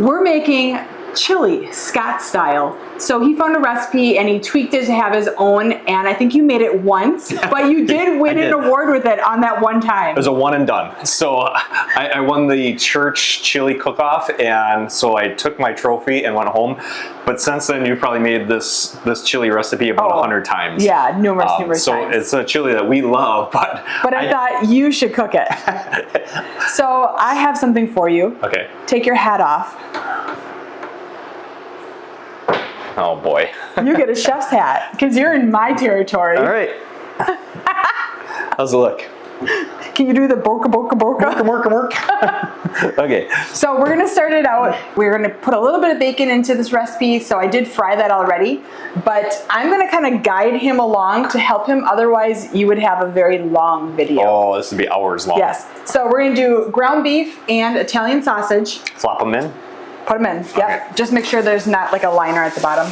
We're making chili, Scott style. So he found a recipe and he tweaked it to have his own, and I think you made it once, but you did win an award with it on that one time. It was a one and done. So I won the church chili cook-off, and so I took my trophy and went home. But since then, you've probably made this chili recipe about 100 times. Yeah, numerous times. So it's a chili that we love, but I thought you should cook it. So I have something for you. Okay. Take your hat off. Oh boy. You get a chef's hat because you're in my territory. All right. How's it look? Can you do the boca boca boca? Work. Okay. So we're gonna start it out. We're gonna put a little bit of bacon into this recipe. So I did fry that already, but I'm gonna kind of guide him along to help him. Otherwise, you would have a very long video. Oh, this would be hours long. Yes. So we're gonna do ground beef and Italian sausage. Flop them in. Put them in. Yep. Okay. Just make sure there's not like a liner at the bottom.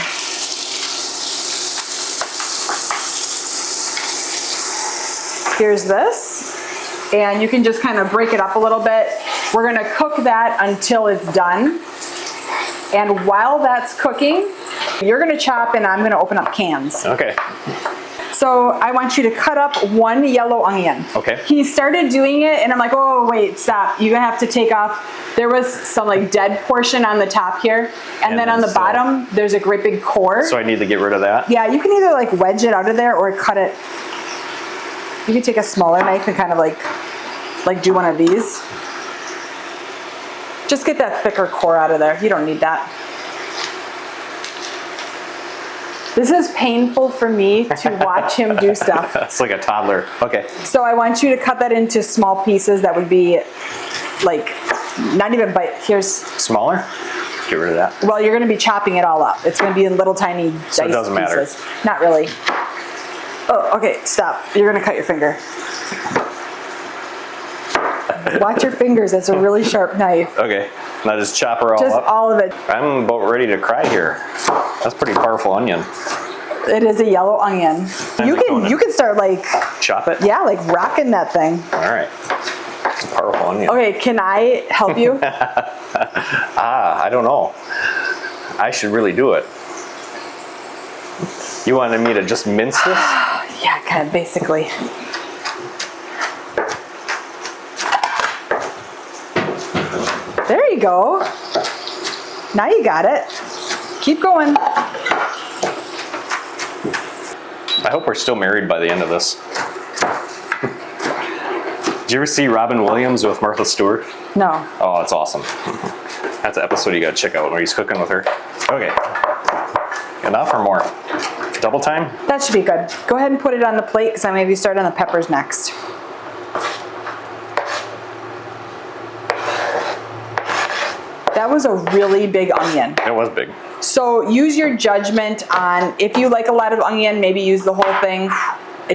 Here's this, and you can just kind of break it up a little bit. We're gonna cook that until it's done. And while that's cooking, you're gonna chop and I'm gonna open up cans. Okay. So I want you to cut up one yellow onion. Okay. He started doing it and I'm like, oh wait, stop. You're gonna have to take off. There was some like dead portion on the top here. And then on the bottom, there's a great big core. So I need to get rid of that? Yeah, you can either like wedge it out of there or cut it. You can take a smaller knife and kind of like do one of these. Just get that thicker core out of there. You don't need that. This is painful for me to watch him do stuff. It's like a toddler. Okay. So I want you to cut that into small pieces that would be like, not even bite. Here's. Smaller? Get rid of that. Well, you're going to be chopping it all up. It's going to be in little tiny diced So it doesn't matter. pieces. Not really. Oh, okay, stop. You're going to cut your finger. Watch your fingers. It's a really sharp knife. Okay. Now just chop her all Just up. all of it. I'm about ready to cry here. That's pretty powerful onion. It is a yellow onion. You can start like chop it. Yeah, like rocking that thing. All right. It's a powerful onion. Okay, can I help you? I don't know. I should really do it. You wanted me to just mince this? Yeah, kind of basically. There you go. Now you got it. Keep going. I hope we're still married by the end of this. Did you ever see Robin Williams with Martha Stewart? No. Oh, that's awesome. That's an episode you gotta check out where he's cooking with her. Okay. Enough or more? Double time? That should be good. Go ahead and put it on the plate because I maybe start on the peppers next. That was a really big onion. It was big. So use your judgment on, if you like a lot of onion, maybe use the whole thing.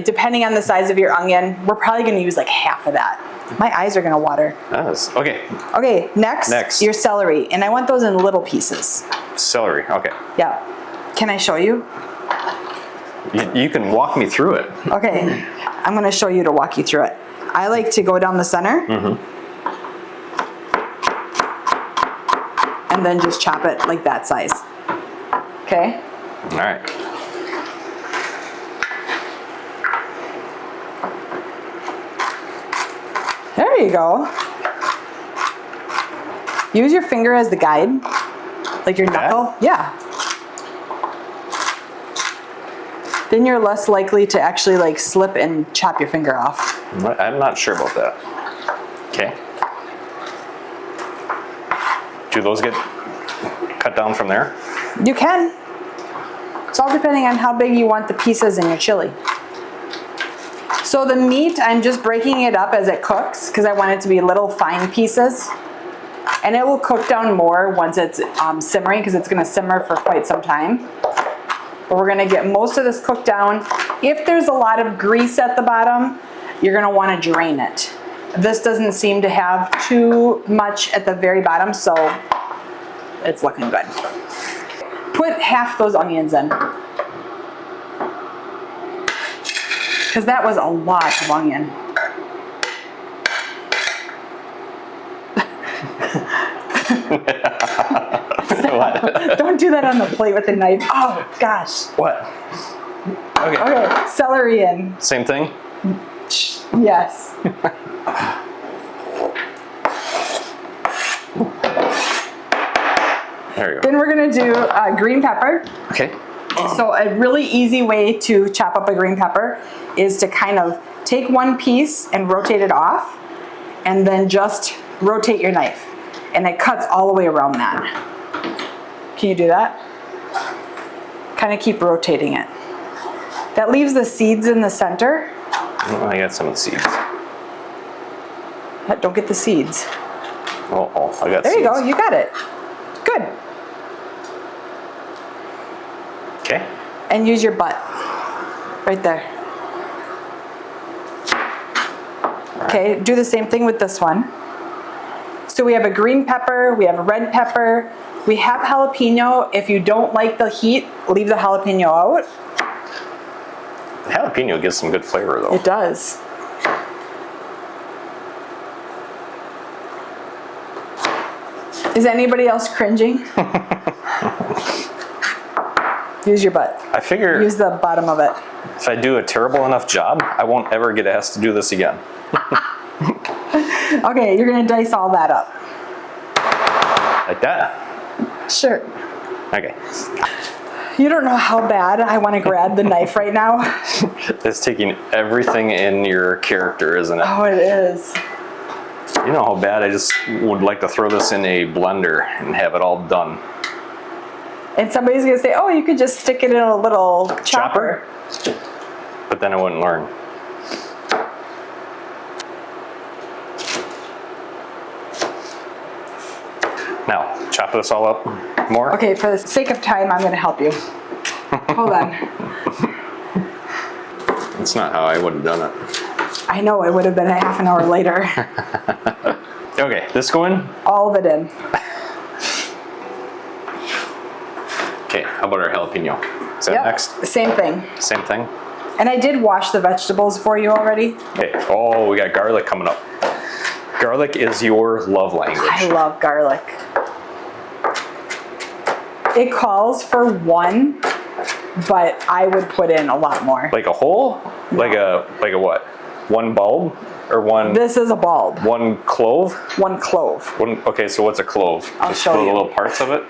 Depending on the size of your onion, we're probably gonna use like half of that. My eyes are gonna water. Nice. Okay. Okay, next, your celery. And I want those in little pieces. Celery, okay. Yeah. Can I show you? You can walk me through it. Okay, I'm gonna show you to walk you through it. I like to go down the center. And then just chop it like that size. Okay? All right. There you go. Use your finger as the guide. Like your knuckle. Yeah. Then you're less likely to actually like slip and chop your finger off. I'm not sure about that. Okay. Do those get cut down from there? You can. It's all depending on how big you want the pieces in your chili. So the meat, I'm just breaking it up as it cooks because I want it to be little fine pieces. And it will cook down more once it's simmering because it's going to simmer for quite some time. But we're going to get most of this cooked down. If there's a lot of grease at the bottom, you're going to want to drain it. This doesn't seem to have too much at the very bottom, so it's looking good. Put half those onions in. Because that was a lot of onion. Don't do that on the plate with the knife. Oh, gosh. What? Okay. Okay, celery in. Same thing? Yes. There you go. Then we're gonna do green pepper. Okay. So a really easy way to chop up a green pepper is to kind of take one piece and rotate it off, and then just rotate your knife. And it cuts all the way around that. Can you do that? Kind of keep rotating it. That leaves the seeds in the center. I got some of the seeds. Don't get the seeds. Oh, I got There seeds. you go, you got it. Good. Okay. And use your butt. Right there. Okay, do the same thing with this one. So we have a green pepper, we have a red pepper, we have jalapeno. If you don't like the heat, leave the jalapeno out. The jalapeno gives some good flavor though. It does. Is anybody else cringing? Use your butt. I figure Use the bottom of it. if I do a terrible enough job, I won't ever get asked to do this again. Okay, you're gonna dice all that up. Like that? Sure. Okay. You don't know how bad I want to grab the knife right now. It's taking everything in your character, isn't it? Oh, it is. You know how bad I just would like to throw this in a blender and have it all done. And somebody's gonna say, oh, you could just stick it in a little chopper. But then I wouldn't learn. Now, chop this all up more. Okay, for the sake of time, I'm gonna help you. Hold on. That's not how I would have done it. I know it would have been a half an hour later. Okay, this go in? All of it in. Okay, how about our jalapeno? Is that Yep, next? same thing. Same thing? And I did wash the vegetables for you already. Okay, oh, we got garlic coming up. Garlic is your love language. I love garlic. It calls for one, but I would put in a lot more. Like a whole? Like a what? One bulb? Or one This is a bulb. one clove? One clove. Okay, so what's a clove? I'll Just show the you. little parts of it?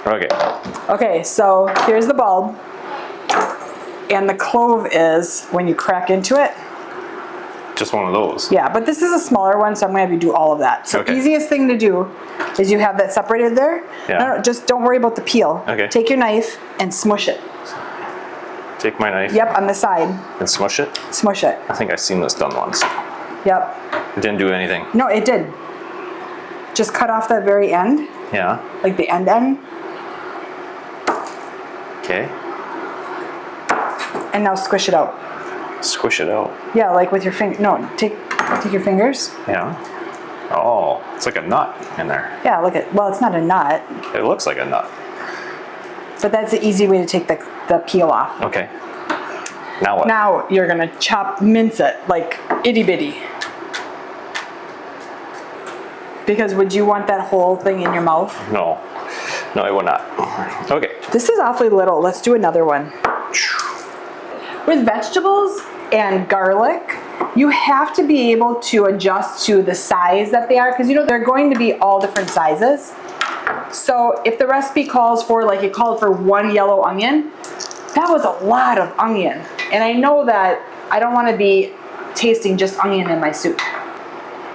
Okay. Okay, so here's the bulb. And the clove is when you crack into it. Just one of those. Yeah, but this is a smaller one, so I'm gonna have you do all of that. So Okay. easiest thing to do is you have that separated there. Yeah. No, just don't worry about the peel. Okay. Take your knife and smush it. Take my knife Yep, on the side. and smush it. Smush it. I think I've seen this done once. Yep. It didn't do anything. No, it did. Just cut off that very end, Yeah. like the end, Okay. and now squish it out. Squish it out. Yeah, like with your finger. No, take your fingers. Yeah. Oh, it's like a nut in there. Yeah, look at. Well, it's not a nut, It looks like a nut. but that's the easy way to take the peel off. Okay. Now what? Now you're gonna mince it like itty bitty. Because would you want that whole thing in your mouth? No. No, I would not. Okay. This is awfully little. Let's do another one. With vegetables and garlic, you have to be able to adjust to the size that they are, because you know they're going to be all different sizes. So if the recipe calls for, like it called for one yellow onion, that was a lot of onion. And I know that I don't want to be tasting just onion in my soup.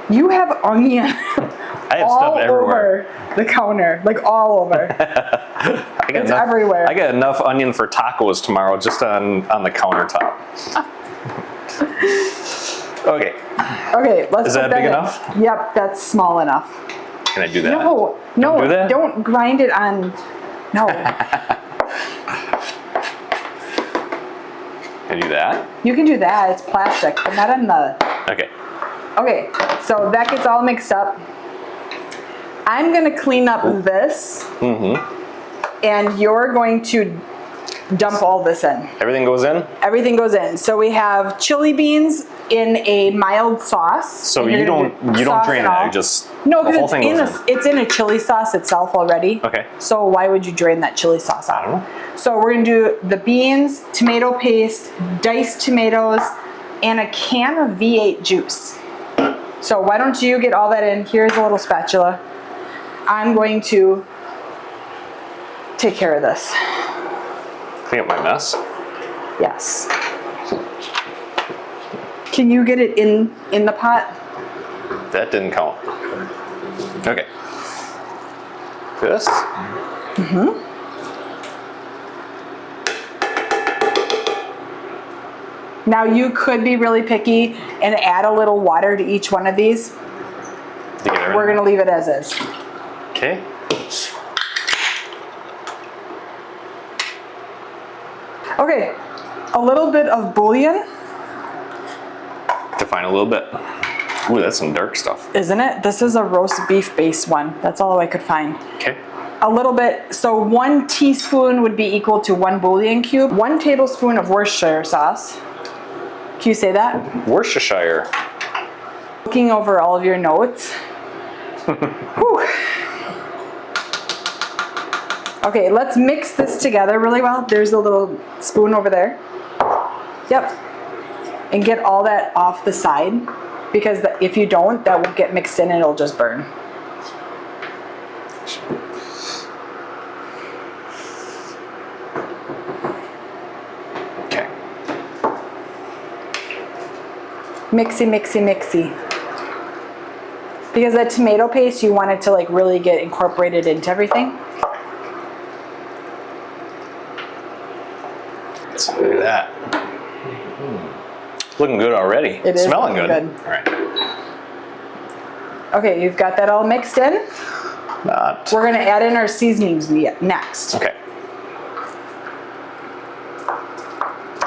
You have onion I have all stuff everywhere. over the counter, like all over. It's everywhere. I got enough onion for tacos tomorrow just on the countertop. Okay. Okay, let's Is put that big in. enough? Yep, that's small enough. Can I do that? No, Don't do that? don't grind it on. No, Can I do that? you can do that. It's plastic, but not on the. Okay. Okay, so that gets all mixed up. I'm gonna clean up this, and you're going to dump all this in. Everything goes in? Everything goes in. So we have chili beans in a mild sauce. So you don't drain it, you just no, the whole because thing goes in. it's in a chili sauce itself already. Okay. So why would you drain that chili sauce out? I don't know. So we're gonna do the beans, tomato paste, diced tomatoes, and a can of V8 juice. So why don't you get all that in? Here's a little spatula. I'm going to take care of this. Clean up my mess. Yes. Can you get it in the pot? That didn't count. Okay. This. Now you could be really picky and add a little water to each one of these. We're gonna leave it as is. Okay. Okay, a little bit of bouillon. Define a little bit. Ooh, that's some dark stuff. Isn't it? This is a roast beef based one. That's all I could find. Okay. A little bit, so 1 teaspoon would be equal to 1 bouillon cube. 1 tablespoon of Worcestershire sauce. Can you say that? Worcestershire. Looking over all of your notes. Whew. Okay, let's mix this together really well. There's a little spoon over there. Yep. And get all that off the side, because if you don't, that won't get mixed in and it'll just burn. Okay. Mixy, mixy, mixy. Because that tomato paste, you want it to like really get incorporated into everything. Let's do that. Looking good already. It is smelling looking good. good. All right. Okay, you've got that all mixed in. Not. We're gonna add in our seasonings next. Okay.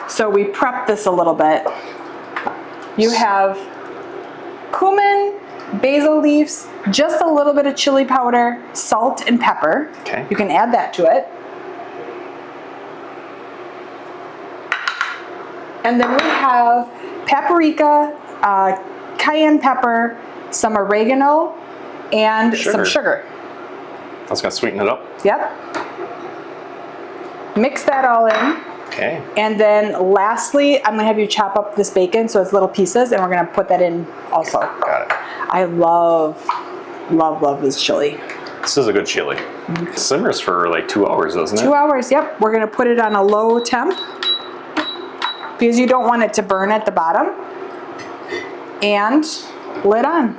So we prep this a little bit. You have cumin, basil leaves, just a little bit of chili powder, salt, and pepper. Okay. You can add that to it. And then we have paprika, cayenne pepper, some oregano, and some sugar. That's gonna sweeten it up. Yep. Mix that all in. Okay. And then lastly, I'm gonna have you chop up this bacon so it's little pieces, and we're gonna put that in also. Got it. I love this chili. This is a good chili. It simmers for like 2 hours, doesn't it? 2 hours, yep. We're gonna put it on a low temp because you don't want it to burn at the bottom. And lid on.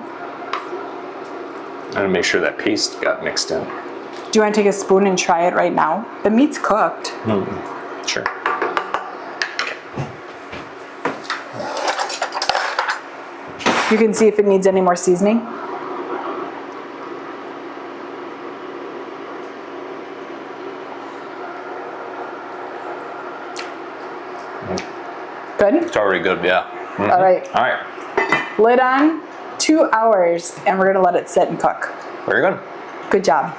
I'm gonna make sure that paste got mixed in. Do you want to take a spoon and try it right now? The meat's cooked. Sure. You can see if it needs any more seasoning. Good? It's already good, yeah. All right. All right. Lid on, 2 hours, and we're gonna let it sit and cook. Very good. Good job.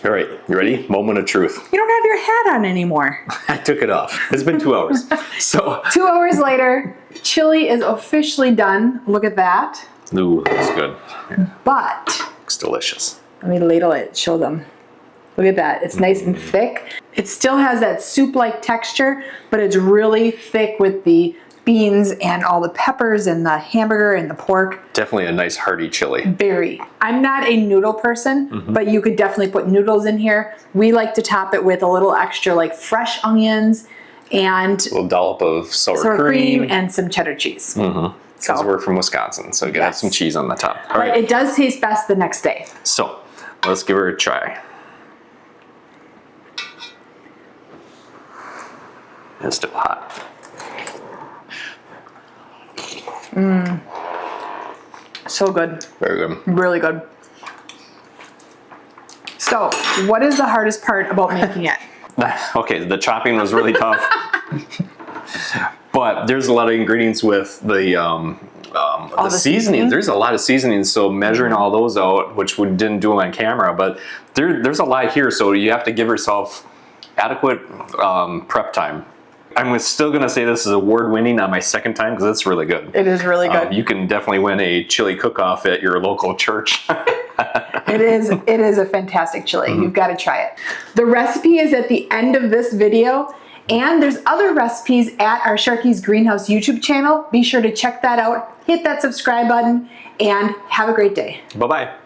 All right, you ready? Moment of truth. You don't have your hat on anymore. I took it off. It's been 2 hours. So. 2 hours later, chili is officially done. Look at that. Ooh, that's good. Yeah, But, looks delicious. let me ladle it, show them. Look at that, it's nice and thick. It still has that soup-like texture, but it's really thick with the beans and all the peppers and the hamburger and the pork. Definitely a nice hearty chili. Very. I'm not a noodle person, but you could definitely put noodles in here. We like to top it with a little extra like fresh onions and A little dollop of sour cream and some cheddar cheese. Because we're from Wisconsin, so you gotta have some cheese on the top. All But right, it does taste best the next day. so let's give her a try. It's still hot. So good. Very good. Really good. So, what is the hardest part about making it? Okay, the chopping was really tough. But there's a lot of ingredients with the seasonings. seasoning? There's a lot of seasonings, so measuring all those out, which we didn't do on camera, but there's a lot here, so you have to give yourself adequate prep time. I'm still going to say this is award-winning on my second time because it's really good. It is really good. You can definitely win a chili cook-off at your local church. It is a fantastic chili. You've got to try it. The recipe is at the end of this video, and there's other recipes at our Sharky's Greenhouse YouTube channel. Be sure to check that out, hit that subscribe button, and have a great day. Bye-bye.